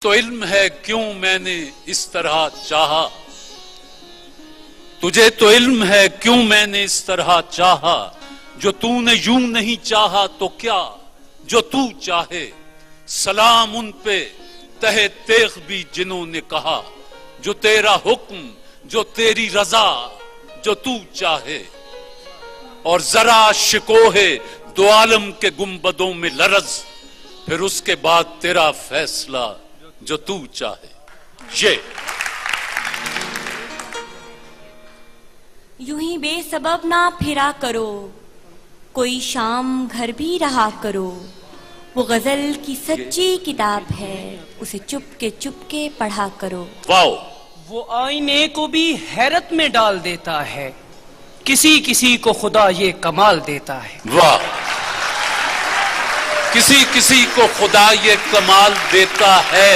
تو علم ہے کیوں میں نے اس طرح چاہا، تجھے تو علم ہے کیوں میں نے اس طرح چاہا، جو تو نے یوں نہیں چاہا تو کیا، جو تو چاہے سلام ان پہ تہے تیغ بھی جنہوں نے کہا، جو تیرا حکم جو تیری رضا جو تو چاہے، اور ذرا شکوہ دو عالم کے گنبدوں میں لرز، پھر اس کے بعد تیرا فیصلہ جو تو چاہے۔ یہ یوں ہی بے سبب نہ پھرا کرو، کوئی شام گھر بھی رہا کرو، وہ غزل کی سچی کتاب ہے، اسے چپ کے پڑھا کرو۔ واو! وہ آئینے کو بھی حیرت میں ڈال دیتا ہے، کسی کسی کو خدا یہ کمال دیتا ہے۔ واہ! کسی کسی کو خدا یہ کمال دیتا ہے۔